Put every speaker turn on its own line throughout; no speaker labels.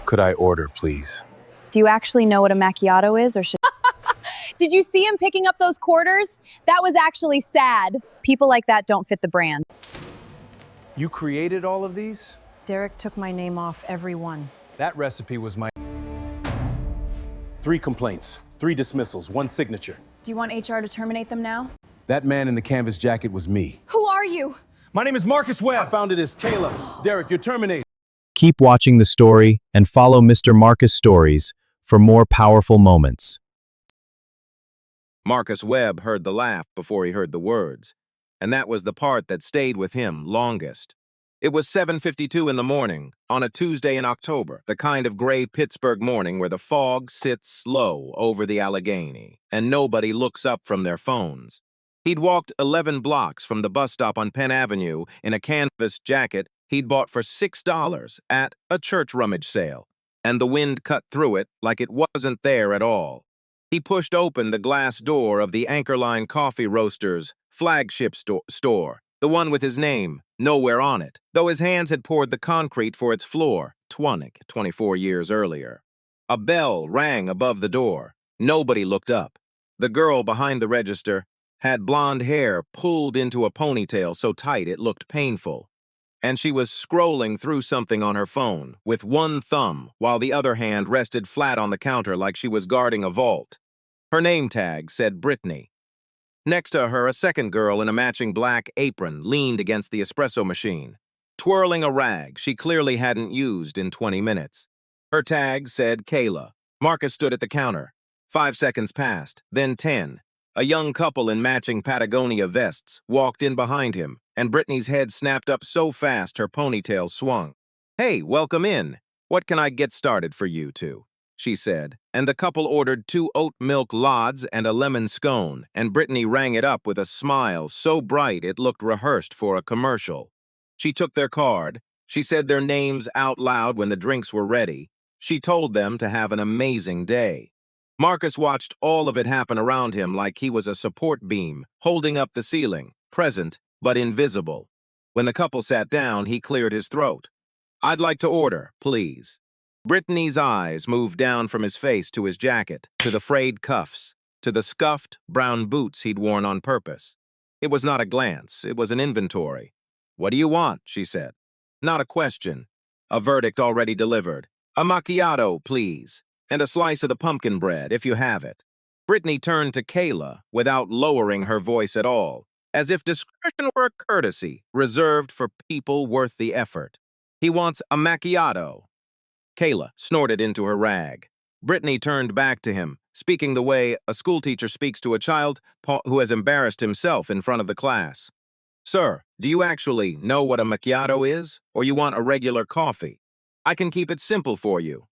Could I order, please?
Do you actually know what a macchiato is, or should... Did you see him picking up those quarters? That was actually sad. People like that don't fit the brand.
You created all of these?
Derek took my name off every one.
That recipe was my... 3 complaints, 3 dismissals, 1 signature.
Do you want HR to terminate them now?
That man in the canvas jacket was me.
Who are you?
My name is Marcus
I
Webb.
found it as Kayla. Derek, you're terminated.
Keep watching the story and follow Mr. Marcus Stories for more powerful moments.
Marcus Webb heard the laugh before he heard the words, and that was the part that stayed with him longest. It was 7:52 in the morning, on a Tuesday in October, the kind of gray Pittsburgh morning where the fog sits low over the Allegheny, and nobody looks up from their phones. He'd walked 11 blocks from the bus stop on Penn Avenue in a canvas jacket he'd bought for $6 at a church rummage sale, and the wind cut through it like it wasn't there at all. He pushed open the glass door of the Anchorline Coffee Roasters flagship store, the one with his name nowhere on it, though his hands had poured the concrete for its floor, 24 years earlier. A bell rang above the door. Nobody looked up. The girl behind the register had blonde hair pulled into a ponytail so tight it looked painful, and she was scrolling through something on her phone with one thumb while the other hand rested flat on the counter like she was guarding a vault. Her name tag said Brittany. Next to her, a second girl in a matching black apron leaned against the espresso machine, twirling a rag she clearly hadn't used in 20 minutes. Her tag said Kayla. Marcus stood at the counter. 5 seconds passed, then 10. A young couple in matching Patagonia vests walked in behind him, and Brittany's head snapped up so fast her ponytail swung. "Hey, welcome in. What can I get started for you two?" she said, and the couple ordered 2 oat milk lads and a lemon scone, and Brittany rang it up with a smile so bright it looked rehearsed for a commercial. She took their card. She said their names out loud when the drinks were ready. She told them to have an amazing day. Marcus watched all of it happen around him like he was a support beam, holding up the ceiling, present but invisible. When the couple sat down, he cleared his throat. "I'd like to order, please." Brittany's eyes moved down from his face to his jacket, to the frayed cuffs, to the scuffed brown boots he'd worn on purpose. It was not a glance, it was an inventory. "What do you want?" she said. Not a question. A verdict already delivered. "A macchiato, please, and a slice of the pumpkin bread, if you have it." Brittany turned to Kayla without lowering her voice at all, as if discretion were a courtesy reserved for people worth the effort. "He wants a macchiato." Kayla snorted into her rag. Brittany turned back to him, speaking the way a schoolteacher speaks to a child who has embarrassed himself in front of the class. "Sir, do you actually know what a macchiato is, or you want a regular coffee? I can keep it simple for you."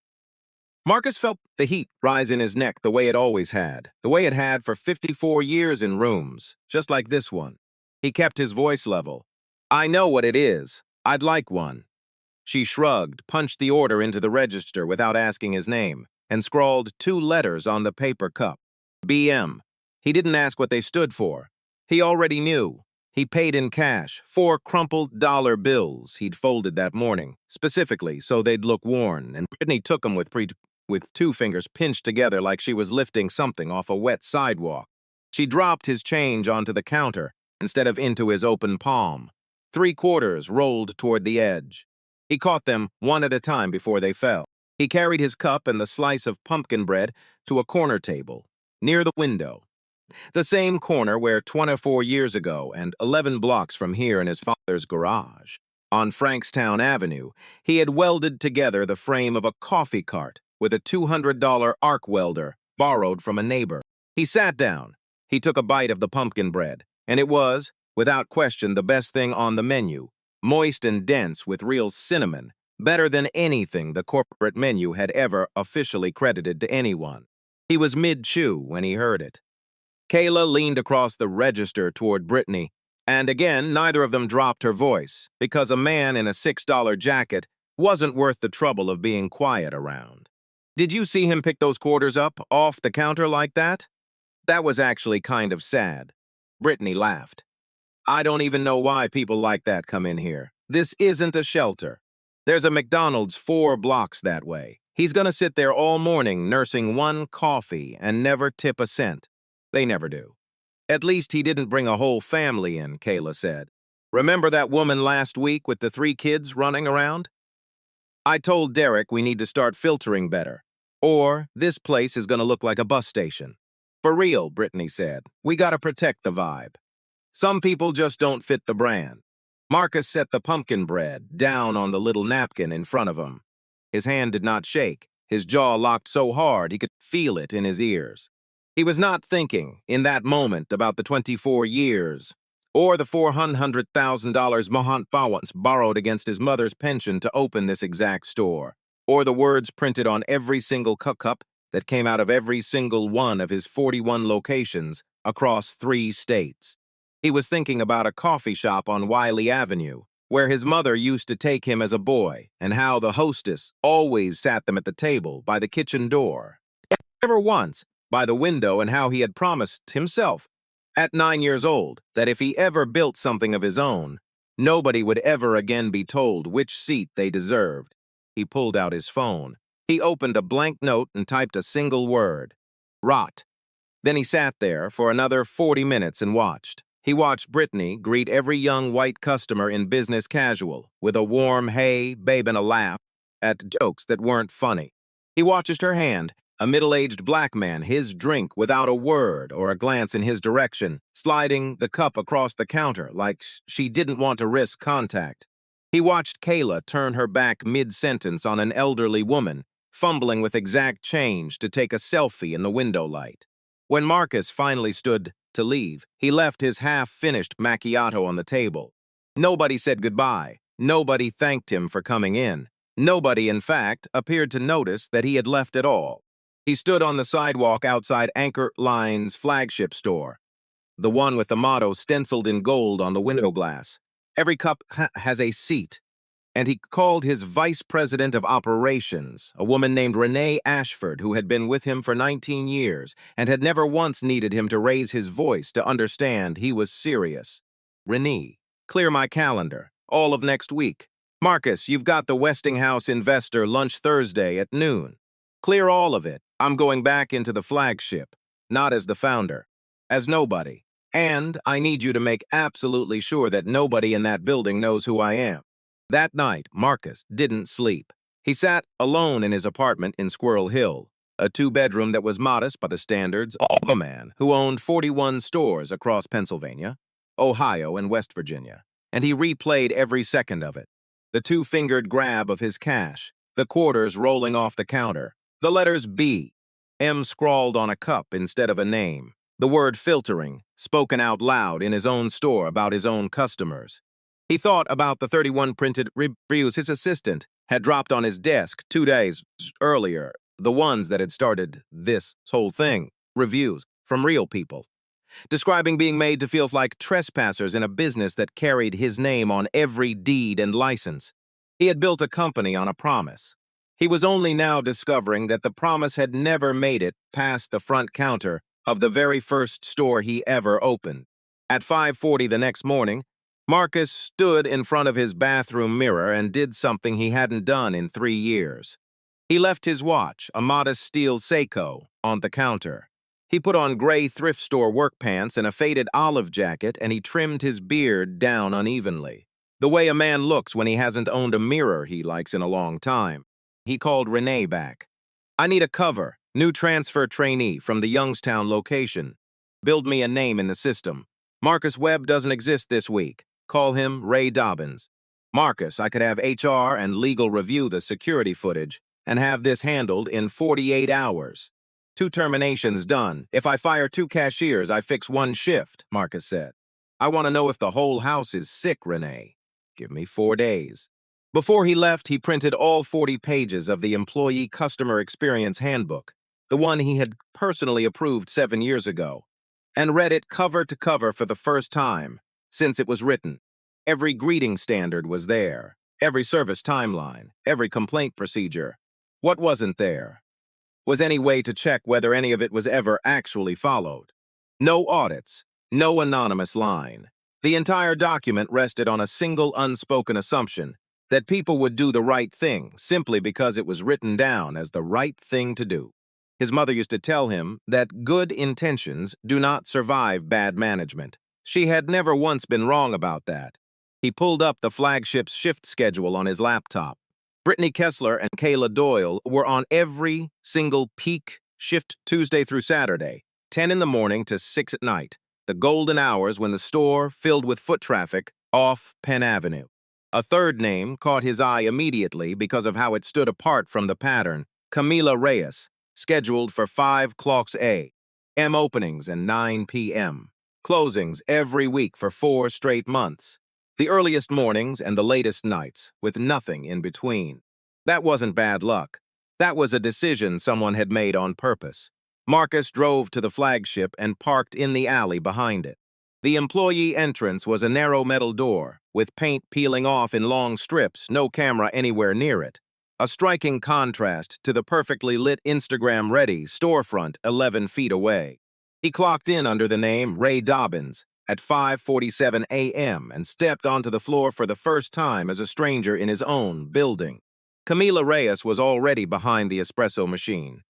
Marcus felt the heat rise in his neck the way it always had, the way it had for 54 years in rooms, just like this one. He kept his voice level. "I know what it is. I'd like one." She shrugged, punched the order into the register without asking his name, and scrawled 2 letters on the paper cup. BM. He didn't ask what they stood for. He already knew. He paid in cash, 4 crumpled dollar bills he'd folded that morning, specifically so they'd look worn, and Brittany took them with 2 fingers pinched together like she was lifting something off a wet sidewalk. She dropped his change onto the counter instead of into his open palm. 3 quarters rolled toward the edge. He caught them one at a time before they fell. He carried his cup and the slice of pumpkin bread to a corner table, near the window. The same corner where 24 years ago and 11 blocks from here in his father's garage, on Frankstown Avenue, he had welded together the frame of a coffee cart with a $200 arc welder borrowed from a neighbor. He sat down. He took a bite of the pumpkin bread, and it was, without question, the best thing on the menu. Moist and dense with real cinnamon, better than anything the corporate menu had ever officially credited to anyone. He was mid-chew when he heard it. Kayla leaned across the register toward Brittany, and again neither of them dropped her voice, because a man in a $6 jacket wasn't worth the trouble of being quiet around. "Did you see him pick those quarters up off the counter like that?" "That was actually kind of sad." Brittany laughed. "I don't even know why people like that come in here. This isn't a shelter. There's a McDonald's 4 blocks that way. He's gonna sit there all morning nursing one coffee and never tip a cent. They never do. At least he didn't bring a whole family in, Kayla said. Remember that woman last week with the 3 kids running around? I told Derek we need to start filtering better, or this place is gonna look like a bus station. For real, Brittany said. We gotta protect the vibe. Some people just don't fit the brand. Marcus set the pumpkin bread down on the little napkin in front of him. His hand did not shake. His jaw locked so hard he could feel it in his ears. He was not thinking, in that moment, about the 24 years, or the $400,000 Mohant Bawans borrowed against his mother's pension to open this exact store, or the words printed on every single cup that came out of every single one of his 41 locations across 3 states. He was thinking about a coffee shop on Wiley Avenue, where his mother used to take him as a boy, and how the hostess always sat them at the table by the kitchen door. Never once by the window, and how he had promised himself, at 9 years old, that if he ever built something of his own, nobody would ever again be told which seat they deserved. He pulled out his phone. He opened a blank note and typed a single word. Rot. Then he sat there for another 40 minutes and watched. He watched Brittany greet every young white customer in business casual with a warm hey, babe, and a laugh at jokes that weren't funny. He watched her hand, a middle-aged black man, his drink without a word or a glance in his direction, sliding the cup across the counter like she didn't want to risk contact. He watched Kayla turn her back mid-sentence on an elderly woman, fumbling with exact change to take a selfie in the window light. When Marcus finally stood to leave, he left his half-finished macchiato on the table. Nobody said goodbye. Nobody thanked him for coming in. Nobody, in fact, appeared to notice that he had left at all. He stood on the sidewalk outside Anchor Line's flagship store, the one with the motto stenciled in gold on the window glass. Every cup has a seat. And he called his vice president of operations, a woman named Renee Ashford, who had been with him for 19 years and had never once needed him to raise his voice to understand he was serious. Renee, clear my calendar, all of next week. Marcus, you've got the Westinghouse investor lunch Thursday at noon. Clear all of it. I'm going back into the flagship, not as the founder, as nobody. And I need you to make absolutely sure that nobody in that building knows who I am. That night, Marcus didn't sleep. He sat alone in his apartment in Squirrel Hill, a 2-bedroom that was modest by the standards of a man who owned 41 stores across Pennsylvania, Ohio, and West Virginia, and he replayed every second of it. The 2-fingered grab of his cash, the quarters rolling off the counter, the letters B, M scrawled on a cup instead of a name, the word filtering, spoken out loud in his own store about his own customers. He thought about the 31 printed reviews his assistant had dropped on his desk 2 days earlier, the ones that had started this whole thing, reviews from real people, describing being made to feel like trespassers in a business that carried his name on every deed and license. He had built a company on a promise. He was only now discovering that the promise had never made it past the front counter of the very first store he ever opened. At 5:40 the next morning, Marcus stood in front of his bathroom mirror and did something he hadn't done in 3 years. He left his watch, a modest steel Seiko, on the counter. He put on gray thrift store work pants and a faded olive jacket, and he trimmed his beard down unevenly, the way a man looks when he hasn't owned a mirror he likes in a long time. He called Renee back. I need a cover, new transfer trainee from the Youngstown location. Build me a name in the system. Marcus Webb doesn't exist this week. Call him Ray Dobbins. Marcus, I could have HR and legal review the security footage and have this handled in 48 hours. 2 terminations done. If I fire 2 cashiers, I fix 1 shift, Marcus said. I want to know if the whole house is sick, Renee. Give me 4 days. Before he left, he printed all 40 pages of the Employee Customer Experience Handbook, the one he had personally approved 7 years ago, and read it cover to cover for the first time since it was written. Every greeting standard was there, every service timeline, every complaint procedure. What wasn't there? Was any way to check whether any of it was ever actually followed? No audits, no anonymous line. The entire document rested on a single unspoken assumption that people would do the right thing simply because it was written down as the right thing to do. His mother used to tell him that good intentions do not survive bad management. She had never once been wrong about that. He pulled up the flagship's shift schedule on his laptop. Brittany Kessler and Kayla Doyle were on every single peak shift Tuesday through Saturday, 10 in the morning to 6 at night, the golden hours when the store filled with foot traffic off Penn Avenue. A third name caught his eye immediately because of how it stood apart from the pattern: Camila Reyes, scheduled for 5 clocks a.m. openings and 9 p.m. closings every week for 4 straight months. The earliest mornings and the latest nights, with nothing in between. That wasn't bad luck. That was a decision someone had made on purpose. Marcus drove to the flagship and parked in the alley behind it. The employee entrance was a narrow metal door, with paint peeling off in long strips, no camera anywhere near it. A striking contrast to the perfectly lit Instagram-ready storefront 11 feet away. He clocked in under the name Ray Dobbins at 5:47 a.m. and stepped onto the floor for the first time as a stranger in his own building. Camila Reyes was already behind the espresso machine.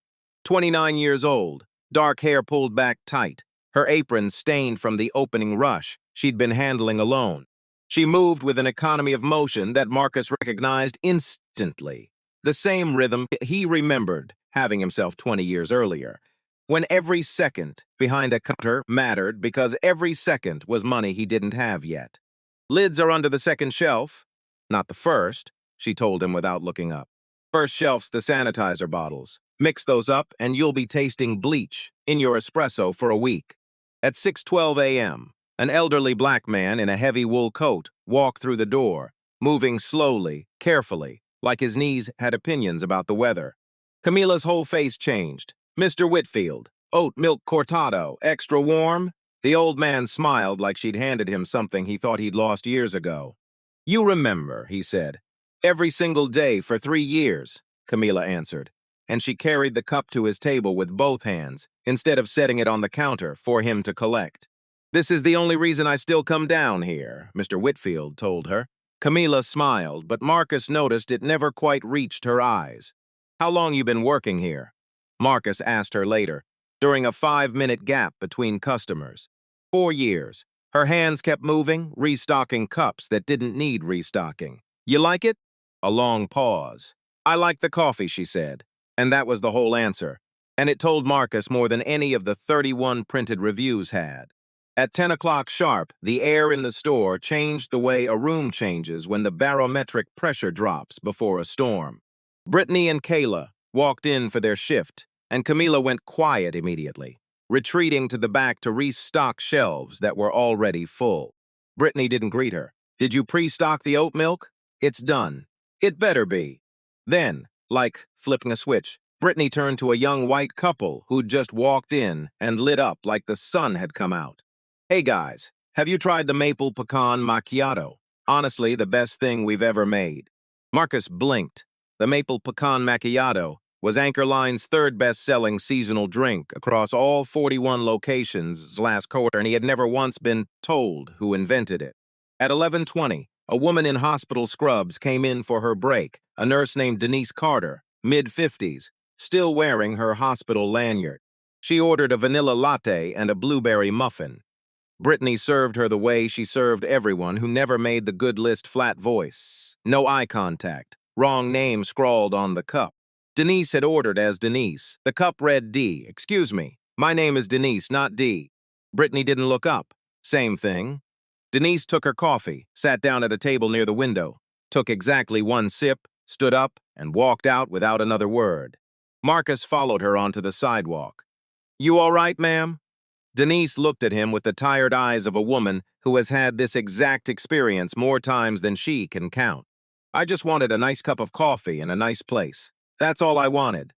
29 years old, dark hair pulled back tight, her apron stained from the opening rush she'd been handling alone. She moved with an economy of motion that Marcus recognized instantly, the same rhythm he remembered having himself 20 years earlier, when every second behind a counter mattered because every second was money he didn't have yet. "Lids are under the second shelf." "Not the first," she told him without looking up. "First shelf's the sanitizer bottles. Mix those up and you'll be tasting bleach in your espresso for a week." At 6:12 a.m., an elderly black man in a heavy wool coat walked through the door, moving slowly, carefully, like his knees had opinions about the weather. Camila's whole face changed. "Mr. Whitfield, oat milk cortado, extra warm?" The old man smiled like she'd handed him something he thought he'd lost years ago. "You remember," he said. "Every single day for 3 years," Camila answered, and she carried the cup to his table with both hands, instead of setting it on the counter for him to collect. "This is the only reason I still come down here," Mr. Whitfield told her. Camila smiled, but Marcus noticed it never quite reached her eyes. "How long you been working here?" Marcus asked her later, during a 5-minute gap between customers. 4 years. Her hands kept moving, restocking cups that didn't need restocking. "You like it?" A long pause. "I like the coffee," she said. And that was the whole answer. And it told Marcus more than any of the 31 printed reviews had. At 10 o'clock sharp, the air in the store changed the way a room changes when the barometric pressure drops before a storm. Brittany and Kayla walked in for their shift, and Camila went quiet immediately, retreating to the back to restock shelves that were already full. Brittany didn't greet her. "Did you pre-stock the oat milk?" "It's done." "It better be." Then, like flipping a switch, Brittany turned to a young white couple who'd just walked in and lit up like the sun had come out. "Hey guys, have you tried the maple pecan macchiato? Honestly, the best thing we've ever made." Marcus blinked. The maple pecan macchiato was Anchor Line's third best-selling seasonal drink across all 41 locations last quarter, and he had never once been told who invented it. At 11:20, a woman in hospital scrubs came in for her break, a nurse named Denise Carter, mid-50s, still wearing her hospital lanyard. She ordered a vanilla latte and a blueberry muffin. Brittany served her the way she served everyone who never made the good list flat voice. No eye contact. Wrong name scrawled on the cup. Denise had ordered as Denise. The cup read D. "Excuse me, my name is Denise, not D." Brittany didn't look up. Same thing. Denise took her coffee, sat down at a table near the window, took exactly one sip, stood up, and walked out without another word. Marcus followed her onto the sidewalk. "You all right, ma'am?" Denise looked at him with the tired eyes of a woman who has had this exact experience more times than she can count. "I just wanted a nice cup of coffee in a nice place. That's all I wanted."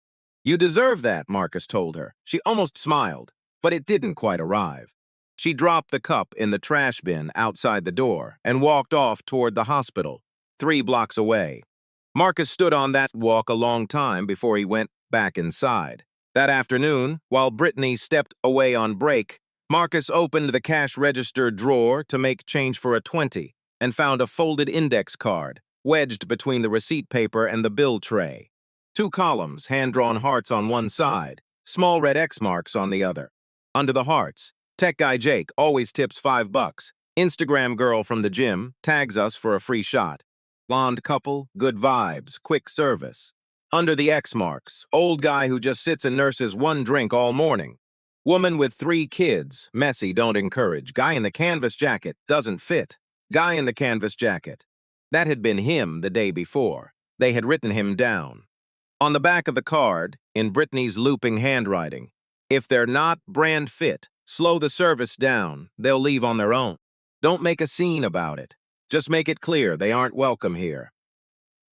"You deserve that," Marcus told her. She almost smiled, but it didn't quite arrive. She dropped the cup in the trash bin outside the door and walked off toward the hospital, 3 blocks away. Marcus stood on that walk a long time before he went back inside. That afternoon, while Brittany stepped away on break, Marcus opened the cash register drawer to make change for a 20 and found a folded index card, wedged between the receipt paper and the bill tray. 2 columns, hand-drawn hearts on one side, small red X marks on the other. Under the hearts, tech guy Jake always tips $5. Instagram girl from the gym tags us for a free shot. Blonde couple, good vibes, quick service. Under the X marks, old guy who just sits and nurses 1 drink all morning. Woman with 3 kids, messy, don't encourage. Guy in the canvas jacket, doesn't fit. Guy in the canvas jacket. That had been him the day before. They had written him down. On the back of the card, in Brittany's looping handwriting, if they're not brand fit, slow the service down, they'll leave on their own. Don't make a scene about it. Just make it clear they aren't welcome here.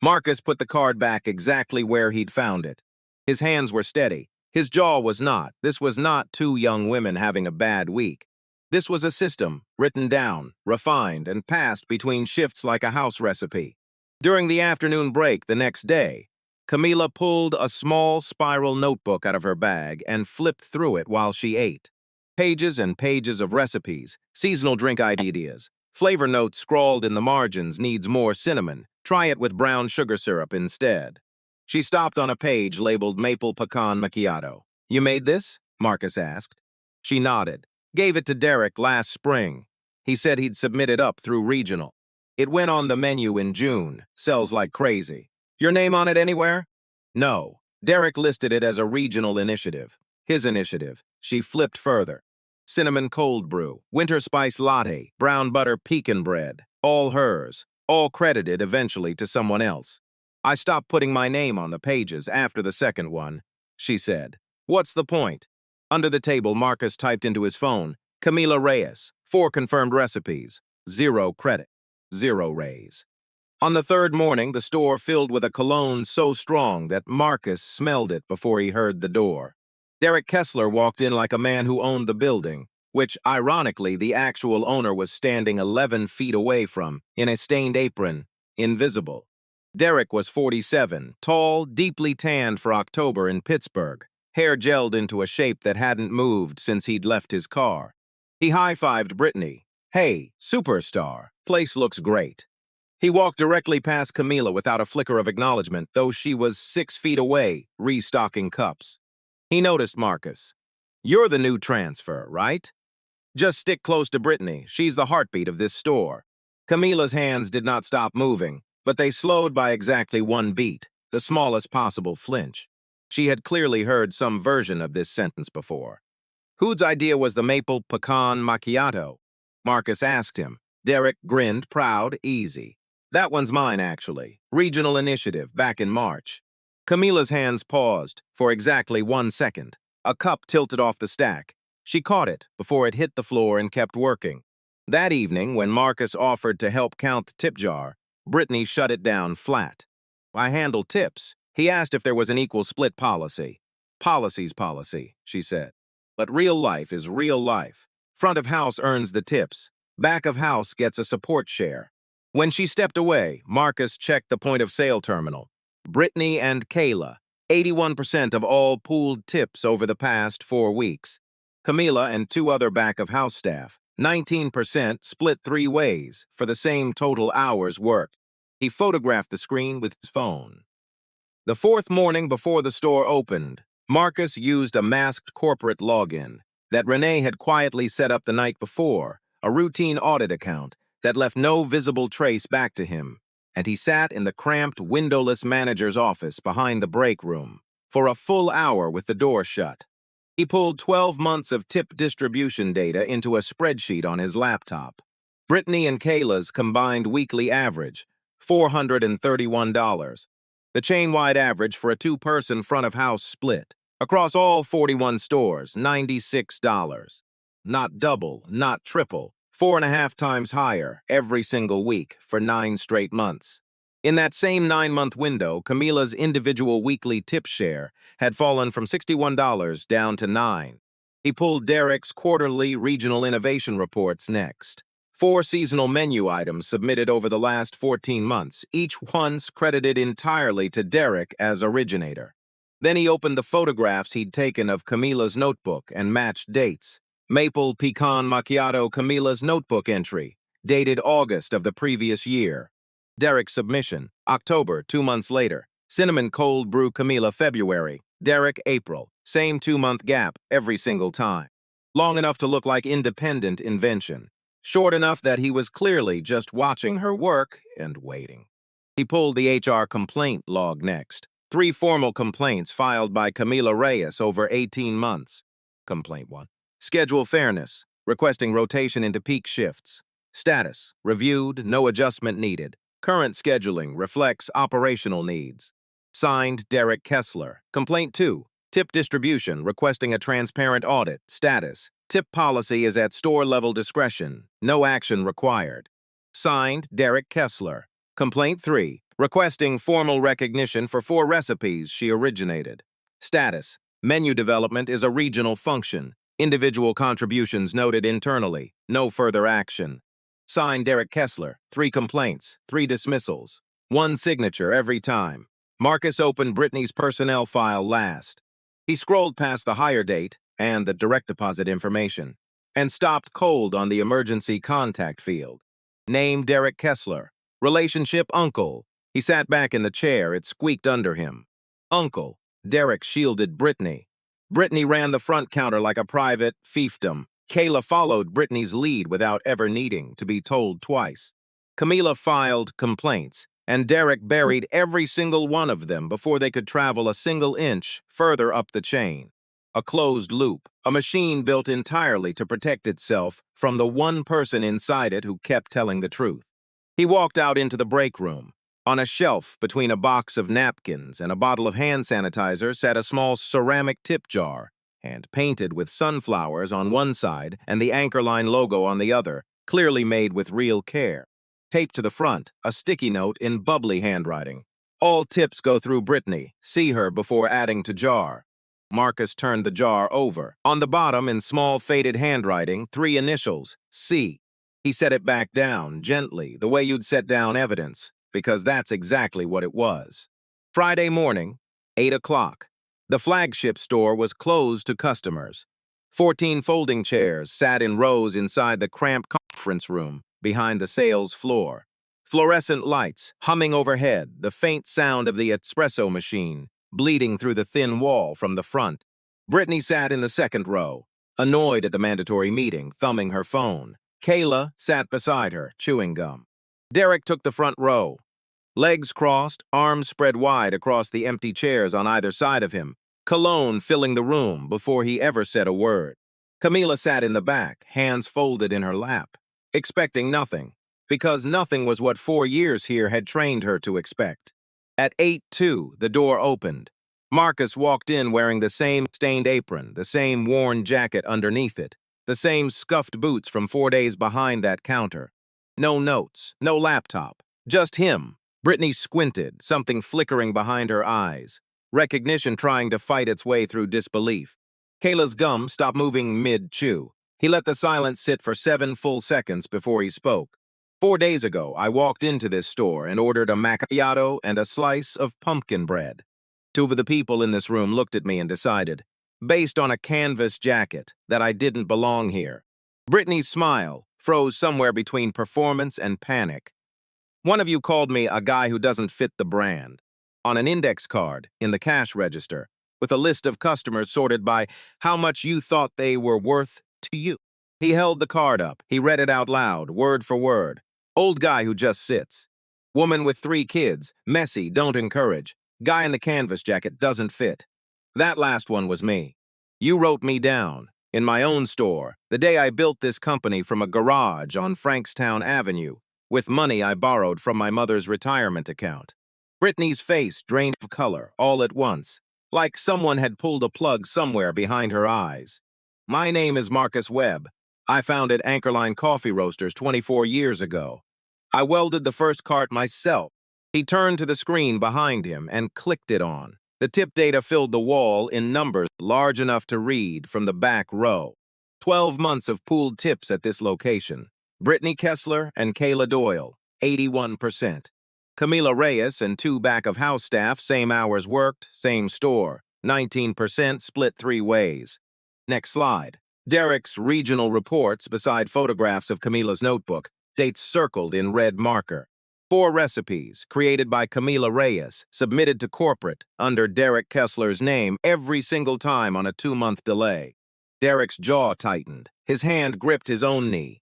Marcus put the card back exactly where he'd found it. His hands were steady. His jaw was not. This was not 2 young women having a bad week. This was a system, written down, refined, and passed between shifts like a house recipe. During the afternoon break the next day, Camila pulled a small spiral notebook out of her bag and flipped through it while she ate. Pages and pages of recipes, seasonal drink ideas, flavor notes scrawled in the margins, needs more cinnamon, try it with brown sugar syrup instead. She stopped on a page labeled Maple Pecan Macchiato. You made this? Marcus asked. She nodded. Gave it to Derek last spring. He said he'd submit it up through regional. It went on the menu in June. Sells like crazy. Your name on it anywhere? No. Derek listed it as a regional initiative. His initiative. She flipped further. Cinnamon cold brew, winter spice latte, brown butter pecan bread. All hers. All credited eventually to someone else. I stopped putting my name on the pages after the second one, she said. What's the point? Under the table, Marcus typed into his phone, Camila Reyes, 4 confirmed recipes, 0 credit, 0 raise. On the 3rd morning, the store filled with a cologne so strong that Marcus smelled it before he heard the door. Derek Kessler walked in like a man who owned the building, which, ironically, the actual owner was standing 11 feet away from, in a stained apron, invisible. Derek was 47, tall, deeply tanned for October in Pittsburgh, hair gelled into a shape that hadn't moved since he'd left his car. He high-fived Brittany. Hey, superstar, place looks great. He walked directly past Camila without a flicker of acknowledgement, though she was 6 feet away, restocking cups. He noticed Marcus. You're the new transfer, right? Just stick close to Brittany. She's the heartbeat of this store. Camila's hands did not stop moving, but they slowed by exactly 1 beat, the smallest possible flinch. She had clearly heard some version of this sentence before. Whose idea was the maple pecan macchiato? Marcus asked him. Derek grinned, proud, easy. That one's mine, actually. Regional initiative, back in March. Camila's hands paused for exactly 1 second. A cup tilted off the stack. She caught it before it hit the floor and kept working. That evening, when Marcus offered to help count the tip jar, Brittany shut it down flat. I handle tips. He asked if there was an equal split policy. Policy's policy, she said. But real life is real life. Front of house earns the tips. Back of house gets a support share. When she stepped away, Marcus checked the point of sale terminal. Brittany and Kayla, 81% of all pooled tips over the past 4 weeks. Camila and 2 other back of house staff, 19% split 3 ways for the same total hours worked. He photographed the screen with his phone. The 4th morning before the store opened, Marcus used a masked corporate login that Renee had quietly set up the night before, a routine audit account that left no visible trace back to him, and he sat in the cramped, windowless manager's office behind the break room for a full hour with the door shut. He pulled 12 months of tip distribution data into a spreadsheet on his laptop. Brittany and Kayla's combined weekly average, $431. The chain-wide average for a 2-person front-of-house split. Across all 41 stores, $96. Not double, not triple, 4.5 times higher every single week for 9 straight months. In that same 9-month window, Camila's individual weekly tip share had fallen from $61 down to $9. He pulled Derek's quarterly regional innovation reports next. 4 seasonal menu items submitted over the last 14 months, each once credited entirely to Derek as originator. Then he opened the photographs he'd taken of Camila's notebook and matched dates. Maple Pecan Macchiato Camila's notebook entry, dated August of the previous year. Derek submission, October, 2 months later. Cinnamon cold brew Camila, February. Derek, April. Same 2-month gap every single time. Long enough to look like independent invention. Short enough that he was clearly just watching her work and waiting. He pulled the HR complaint log next. 3 formal complaints filed by Camila Reyes over 18 months. Complaint 1. Schedule fairness, requesting rotation into peak shifts. Status, reviewed, no adjustment needed. Current scheduling reflects operational needs. Signed, Derek Kessler. Complaint 2. Tip distribution, requesting a transparent audit. Status, tip policy is at store-level discretion. No action required. Signed, Derek Kessler. Complaint 3. Requesting formal recognition for 4 recipes she originated. Status, menu development is a regional function. Individual contributions noted internally. No further action. Signed, Derek Kessler. 3 complaints, 3 dismissals. 1 signature every time. Marcus opened Brittany's personnel file last. He scrolled past the hire date and the direct deposit information and stopped cold on the emergency contact field. Name, Derek Kessler. Relationship, uncle. He sat back in the chair. It squeaked under him. Uncle. Derek shielded Brittany. Brittany ran the front counter like a private fiefdom. Kayla followed Brittany's lead without ever needing to be told twice. Camila filed complaints, and Derek buried every single one of them before they could travel a single inch further up the chain. A closed loop, a machine built entirely to protect itself from the one person inside it who kept telling the truth. He walked out into the break room. On a shelf between a box of napkins and a bottle of hand sanitizer sat a small ceramic tip jar, hand-painted with sunflowers on one side and the Anchor Line logo on the other, clearly made with real care. Taped to the front, a sticky note in bubbly handwriting. All tips go through Brittany. See her before adding to jar. Marcus turned the jar over. On the bottom, in small faded handwriting, 3 initials, C. He set it back down, gently, the way you'd set down evidence, because that's exactly what it was. Friday morning, 8 o'clock. The flagship store was closed to customers. 14 folding chairs sat in rows inside the cramped conference room behind the sales floor. Fluorescent lights humming overhead, the faint sound of the espresso machine bleeding through the thin wall from the front. Brittany sat in the second row, annoyed at the mandatory meeting, thumbing her phone. Kayla sat beside her, chewing gum. Derek took the front row. Legs crossed, arms spread wide across the empty chairs on either side of him, cologne filling the room before he ever said a word. Camila sat in the back, hands folded in her lap, expecting nothing, because nothing was what 4 years here had trained her to expect. At 8:02, the door opened. Marcus walked in wearing the same stained apron, the same worn jacket underneath it, the same scuffed boots from 4 days behind that counter. No notes, no laptop, just him. Brittany squinted, something flickering behind her eyes, recognition trying to fight its way through disbelief. Kayla's gum stopped moving mid-chew. He let the silence sit for 7 full seconds before he spoke. 4 days ago, I walked into this store and ordered a macchiato and a slice of pumpkin bread. 2 of the people in this room looked at me and decided, based on a canvas jacket, that I didn't belong here. Brittany's smile froze somewhere between performance and panic. One of you called me a guy who doesn't fit the brand. On an index card in the cash register, with a list of customers sorted by how much you thought they were worth to you. He held the card up. He read it out loud, word for word. Old guy who just sits. Woman with 3 kids. Messy, don't encourage. Guy in the canvas jacket doesn't fit. That last one was me. You wrote me down, in my own store, the day I built this company from a garage on Frankstown Avenue, with money I borrowed from my mother's retirement account. Brittany's face drained of color all at once, like someone had pulled a plug somewhere behind her eyes. My name is Marcus Webb. I founded Anchor Line Coffee Roasters 24 years ago. I welded the first cart myself. He turned to the screen behind him and clicked it on. The tip data filled the wall in numbers large enough to read from the back row. 12 months of pooled tips at this location. Brittany Kessler and Kayla Doyle, 81%. Camila Reyes and 2 back-of-house staff, same hours worked, same store, 19% split 3 ways. Next slide. Derek's regional reports beside photographs of Camila's notebook, dates circled in red marker. 4 recipes, created by Camila Reyes, submitted to corporate under Derek Kessler's name every single time on a 2-month delay. Derek's jaw tightened. His hand gripped his own knee.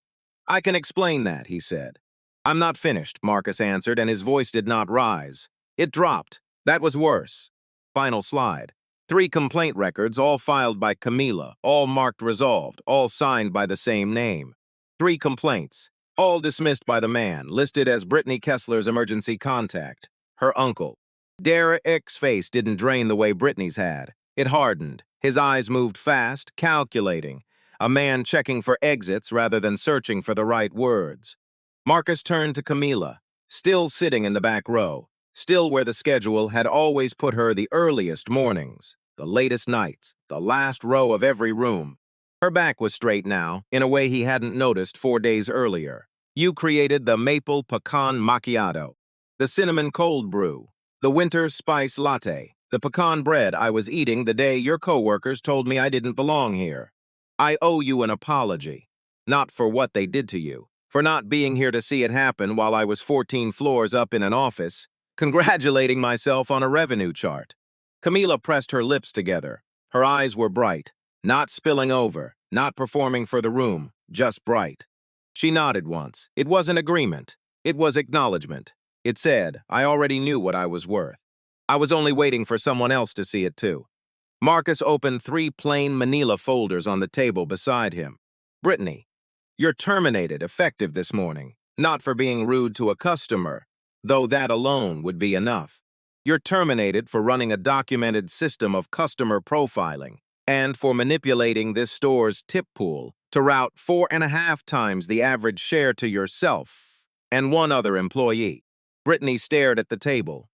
"I can explain that," he said. "I'm not finished," Marcus answered, and his voice did not rise. It dropped. That was worse. Final slide. 3 complaint records, all filed by Camila, all marked resolved, all signed by the same name. 3 complaints, all dismissed by the man, listed as Brittany Kessler's emergency contact, her uncle. Derek's face didn't drain the way Brittany's had. It hardened. His eyes moved fast, calculating. A man checking for exits rather than searching for the right words. Marcus turned to Camila, still sitting in the back row, still where the schedule had always put her the earliest mornings, the latest nights, the last row of every room. Her back was straight now, in a way he hadn't noticed 4 days earlier. "You created the maple pecan macchiato, the cinnamon cold brew, the winter spice latte, the pecan bread I was eating the day your coworkers told me I didn't belong here. I owe you an apology, not for what they did to you, for not being here to see it happen while I was 14 floors up in an office, congratulating myself on a revenue chart." Camila pressed her lips together. Her eyes were bright, not spilling over, not performing for the room, just bright. She nodded once. It wasn't agreement. It was acknowledgement. It said, "I already knew what I was worth. I was only waiting for someone else to see it too." Marcus opened 3 plain manila folders on the table beside him. "Brittany, you're terminated effective this morning, not for being rude to a customer, though that alone would be enough. You're terminated for running a documented system of customer profiling and for manipulating this store's tip pool to route 4.5 times the average share to yourself and 1 other employee." Brittany stared at the table.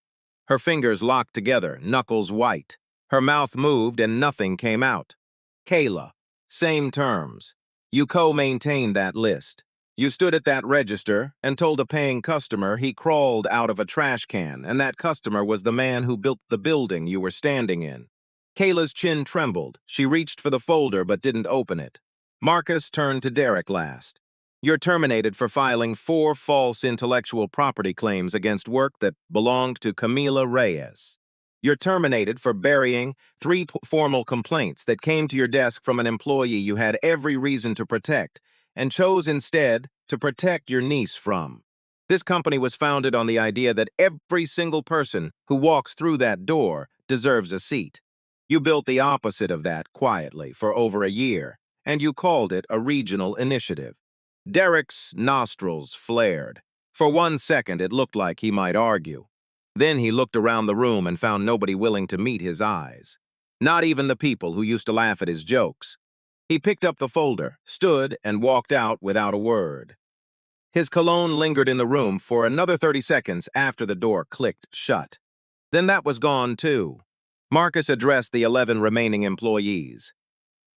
Her fingers locked together, knuckles white. Her mouth moved and nothing came out. "Kayla, same terms. You co-maintained that list. You stood at that register and told a paying customer he crawled out of a trash can, and that customer was the man who built the building you were standing in." Kayla's chin trembled. She reached for the folder but didn't open it. Marcus turned to Derek last. "You're terminated for filing 4 false intellectual property claims against work that belonged to Camila Reyes. You're terminated for burying 3 formal complaints that came to your desk from an employee you had every reason to protect and chose instead to protect your niece from. This company was founded on the idea that every single person who walks through that door deserves a seat. You built the opposite of that quietly for over a year, and you called it a regional initiative." Derek's nostrils flared. For 1 second, it looked like he might argue. Then he looked around the room and found nobody willing to meet his eyes. Not even the people who used to laugh at his jokes. He picked up the folder, stood, and walked out without a word. His cologne lingered in the room for another 30 seconds after the door clicked shut. Then that was gone, too. Marcus addressed the 11 remaining employees.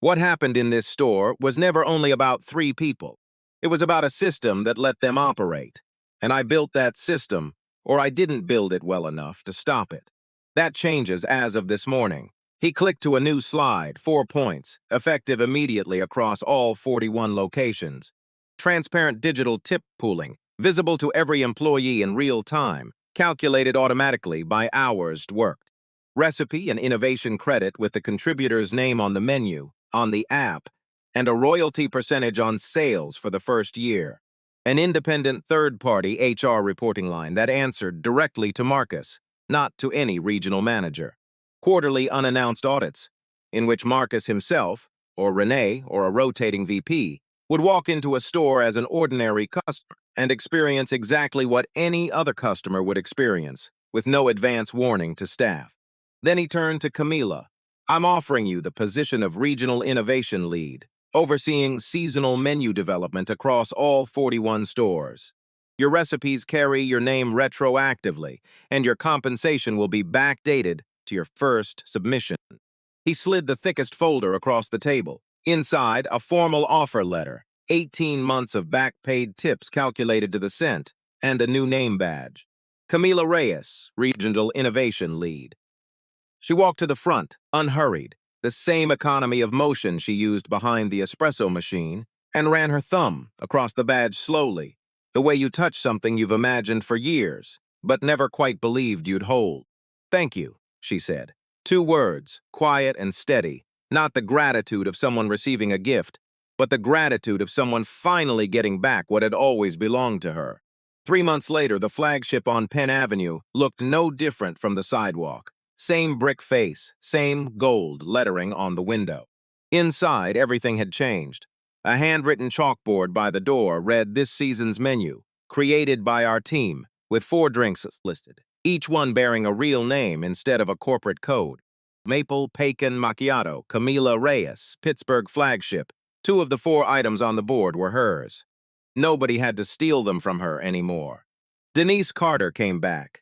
What happened in this store was never only about 3 people. It was about a system that let them operate. And I built that system, or I didn't build it well enough to stop it. That changes as of this morning. He clicked to a new slide, 4 points, effective immediately across all 41 locations. Transparent digital tip pooling, visible to every employee in real time, calculated automatically by hours worked. Recipe and innovation credit with the contributor's name on the menu, on the app, and a royalty percentage on sales for the first year. An independent third-party HR reporting line that answered directly to Marcus, not to any regional manager. Quarterly unannounced audits, in which Marcus himself, or Renee, or a rotating VP, would walk into a store as an ordinary customer and experience exactly what any other customer would experience, with no advance warning to staff. Then he turned to Camila. "I'm offering you the position of Regional Innovation Lead, overseeing seasonal menu development across all 41 stores. Your recipes carry your name retroactively, and your compensation will be backdated to your first submission." He slid the thickest folder across the table. Inside, a formal offer letter, 18 months of back-paid tips calculated to the cent, and a new name badge. Camila Reyes, Regional Innovation Lead. She walked to the front, unhurried, the same economy of motion she used behind the espresso machine, and ran her thumb across the badge slowly. The way you touch something you've imagined for years, but never quite believed you'd hold. Thank you, she said. 2 words, quiet and steady, not the gratitude of someone receiving a gift, but the gratitude of someone finally getting back what had always belonged to her. 3 months later, the flagship on Penn Avenue looked no different from the sidewalk. Same brick face, same gold lettering on the window. Inside, everything had changed. A handwritten chalkboard by the door read this season's menu, created by our team, with 4 drinks listed, each one bearing a real name instead of a corporate code. Maple Pecan Macchiato, Camila Reyes, Pittsburgh Flagship. 2 of the 4 items on the board were hers. Nobody had to steal them from her anymore. Denise Carter came back.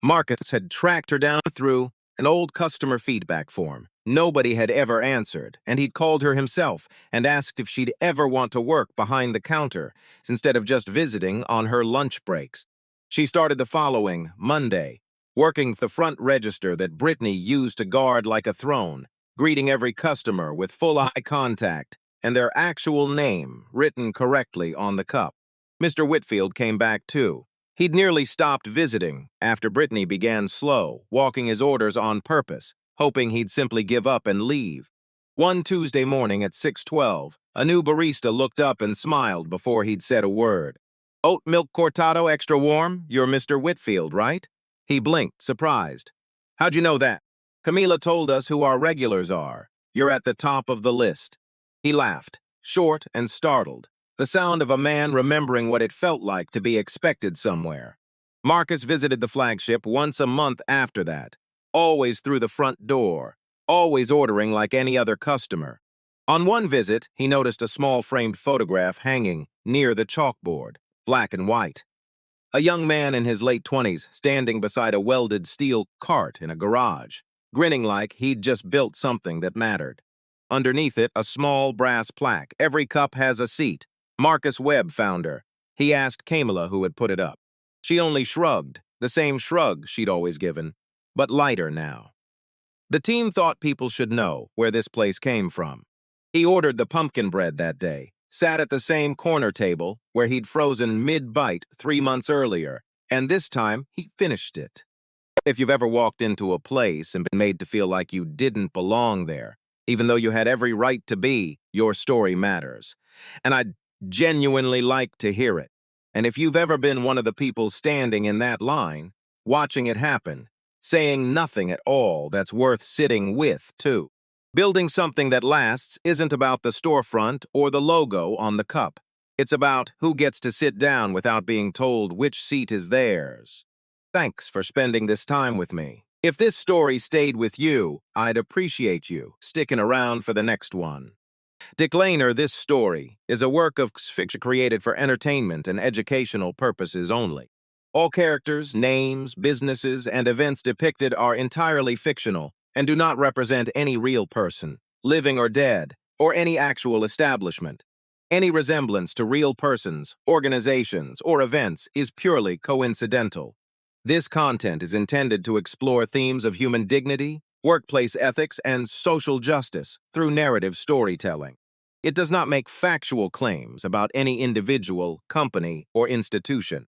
Marcus had tracked her down through an old customer feedback form. Nobody had ever answered, and he'd called her himself and asked if she'd ever want to work behind the counter instead of just visiting on her lunch breaks. She started the following Monday, working the front register that Brittany used to guard like a throne, greeting every customer with full eye contact and their actual name written correctly on the cup. Mr. Whitfield came back too. He'd nearly stopped visiting after Brittany began slow, walking his orders on purpose, hoping he'd simply give up and leave. One Tuesday morning at 6:12, a new barista looked up and smiled before he'd said a word. "Oat milk cortado extra warm? You're Mr. Whitfield, right?" He blinked, surprised. "How'd you know that?" "Camila told us who our regulars are. You're at the top of the list." He laughed, short and startled, the sound of a man remembering what it felt like to be expected somewhere. Marcus visited the flagship once a month after that, always through the front door, always ordering like any other customer. On one visit, he noticed a small framed photograph hanging near the chalkboard, black and white. A young man in his late 20s standing beside a welded steel cart in a garage, grinning like he'd just built something that mattered. Underneath it, a small brass plaque. "Every cup has a seat. Marcus Webb found her." He asked Camila who had put it up. She only shrugged, the same shrug she'd always given, but lighter now. The team thought people should know where this place came from. He ordered the pumpkin bread that day, sat at the same corner table where he'd frozen mid-bite 3 months earlier, and this time he finished it. If you've ever walked into a place and been made to feel like you didn't belong there, even though you had every right to be, your story matters. And I'd genuinely like to hear it. And if you've ever been one of the people standing in that line, watching it happen, saying nothing at all that's worth sitting with, too. Building something that lasts isn't about the storefront or the logo on the cup. It's about who gets to sit down without being told which seat is theirs. Thanks for spending this time with me. If this story stayed with you, I'd appreciate you sticking around for the next one. Dick Lehner, This Story, is a work of fiction created for entertainment and educational purposes only. All characters, names, businesses, and events depicted are entirely fictional and do not represent any real person, living or dead, or any actual establishment. Any resemblance to real persons, organizations, or events is purely coincidental. This content is intended to explore themes of human dignity, workplace ethics, and social justice through narrative storytelling. It does not make factual claims about any individual, company, or institution.